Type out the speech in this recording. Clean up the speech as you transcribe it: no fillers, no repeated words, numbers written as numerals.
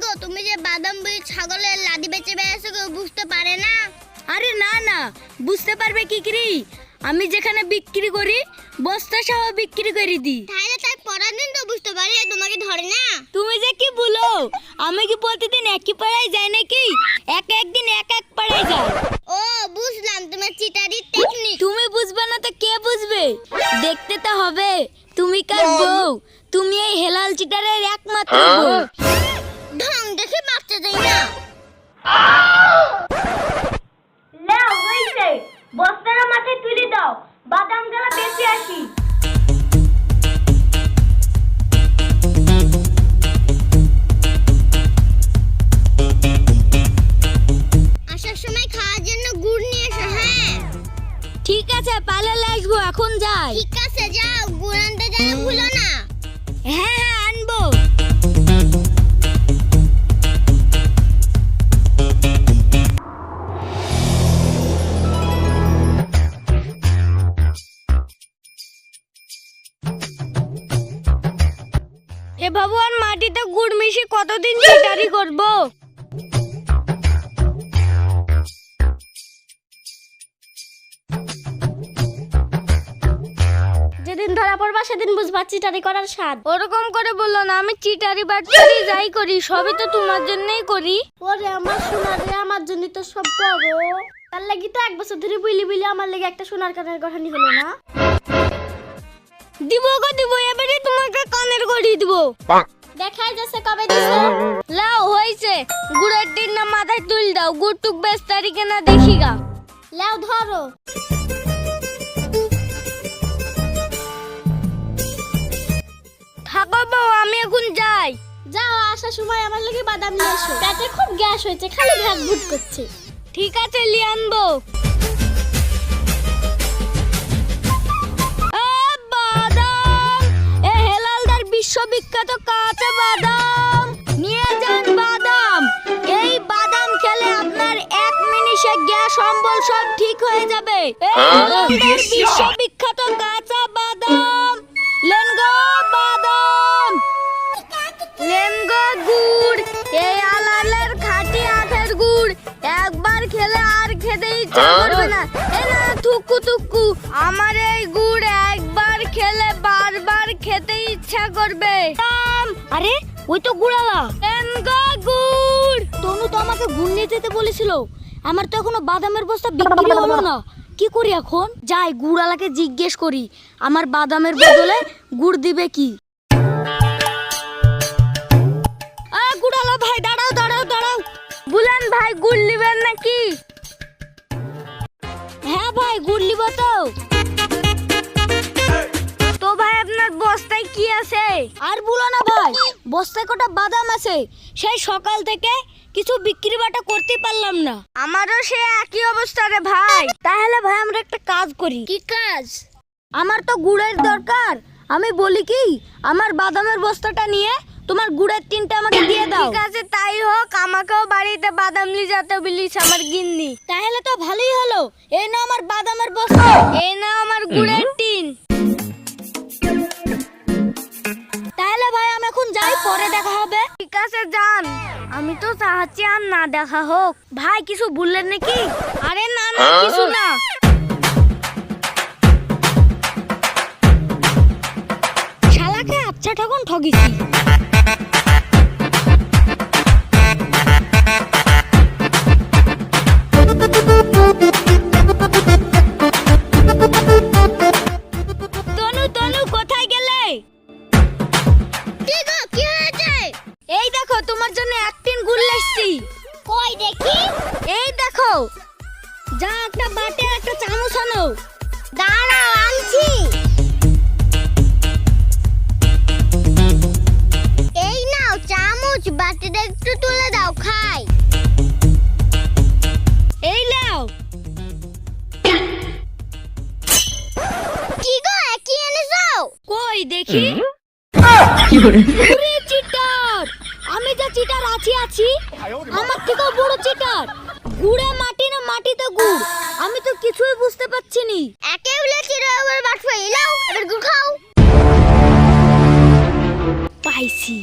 গো তুমি যে বাদাম বই ছাগলের লাদি বেচে বেড়াছো কেউ বুঝতে পারে না? আরে না না, বুঝতে পারবে কি করি? আমি যেখানে বিক্রি করি বস্তা সহ বিক্রি করে দিই। তাহলে তাই পরের দিন তো বুঝতে পারি তোমাকে ধরে না। তুমি যে কি বলো, আমি কি প্রতিদিন একই পাড়ায় যাই নাকি? একদিন এক পাড়ায় যাই। ও বুঝলাম, তোমার চিটারি টেকনিক। তুমি বুঝবে না তো কে বুঝবে? দেখতে তো হবে তুমি কার বউ। তুমি এই হেলাল চিটারের একমাত্র বউ। ঢং দেখে বাচ্চা যাই না। নাও হইছে, বস্তাটা মাথায় তুলে দাও, বাদাম গলা বেঁচে আসি। আসার সময় খাওয়ার জন্য গুড় নিয়ে এসো। হ্যাঁ ঠিক আছে, পালালে আসবো, এখন যাই। ঠিক আছে যাও, গুড় আনতে যেন ভুলো না। হ্যাঁ হ্যাঁ আনবো। এ ভগবান, মাটিতে গুড় মিশিয়ে কতদিন চিটারি করবো? যেদিন ধরা পড়বা সেদিন বুঝবা চিটারি করার স্বাদ। ওরকম করে বললো না, আমি চিটারি বাটপারি যাই করি সবই তো তোমার জন্যই করি। ওরে আমার সোনা রে, আমার জন্য তো সব করো। তার লাগি তো 1 বছর ধরে বুইলি বুইলি আমার লাগি একটা সোনার কানের গড়ানি হলো না। দিব গো দিব, এবারে তোমাকে কানের গড়ি দিব। দেখাই যাচ্ছে কবে দিছো। লাও হইছে, গুড়ের দিন না মাথায় তুল দাও, গুড় টুক 22 তারিখে না দেখি গা। লাও ধরো। থাকো বউ, আমি এখন যাই। যাও, আসার সময় আমার লাগি বাদাম নিয়ে এসো। পেটে খুব গ্যাস হয়েছে, খালি ভাত ভুট করছে। ঠিক আছে, নিয়ে আনবো। বিশ্ববিখ্যাত কাঁচা বাদাম নিয়ে যান। বাদাম, এই বাদাম খেলে আপনার 1 মিনিটে গ্যাস অম্বল সব ঠিক হয়ে যাবে। বিশ্ববিখ্যাত কাঁচা বাদাম লেন গো, বাদাম লেন গো। গুড়, এই আলালের খাঁটি আখের গুড়, একবার খেলে আর খেতে ইচ্ছা করবে না। এ না থুকু থুকু, আমার এই গুড় একবার খেলে বারবার খেতে ইচ্ছা করবে। আরে ওই তো গুড়ালা। গুড়, তনু তো আমাকে গুড় নিয়ে যেতে বলেছিল। আমার তো এখনো বাদামের বস্তা বিক্রি হলো না, কি করি এখন? যাই গুড়ালাকে জিজ্ঞেস করি আমার বাদামের বদলে গুড় দিবে কি। গুড়ালা ভাই, দাঁড়াও দাঁড়াও দাঁড়াও। বুলেন ভাই, গুড় নিবেন নাকি? হ্যাঁ ভাই, গুড় নিব তো। তো ভাই আপনার বস্তায় কি আছে? আর বলো না ভাই, বস্তায় কটা বাদাম আছে। সেই সকাল থেকে কিছু বিক্রি বাটা করতে পারলাম না। আমারও সে একই অবস্থা রে ভাই। তাহলে ভাই আমরা একটা কাজ করি। কি কাজ? আমার তো গুড়ের দরকার। আমি বলি কি, আমার বাদামের বস্তাটা নিয়ে তোমার গুড়ের টিনটা আমাকে দিয়ে দাও। ঠিক আছে, তাই হোক। আমাকেও বাড়িতে বাদাম নিয়ে যেতে বলিস আমার গিন্নি। তাহলে তো ভালোই হলো। এই নাও আমার বাদামের বস্তা, এই নাও আমার গুড়ের টিন। তাহলে ভাই আমি এখন যাই, পরে দেখা হবে। ঠিক আছে যান, আমি তো চাচ্ছি আর না দেখা হোক। ভাই কিছু বললেন নাকি? আরে না না, কিছু না। শালাকে আচ্ছা ঠকন ঠগিছি। তনু তনু, কোথায় গেলে? কি গো, কি হয়েছে? এই দেখো তোমার জন্য 1 টিন গুড় লেসছি। কই দেখি। এই দেখো, যা একটা বাটি আর একটা চামচ আনো। দাঁড়াও, আনছি। এই নাও চামচ, বাটিটা একটু তুলে দাও, খাই। এই নাও। কি গো, কি এনেছো? কই দেখি। ওরে চিটার, আমি যা চিটার আছি, আমার থেকেও বড় চিটার। গুড়ে মাটি না মাটিতে গুড়, আমি তো কিছুই বুঝতে পারছি নি। একে বলে চিড়ে আবার বাটফাই লাও, এবার গুড় খাও। পাইছি।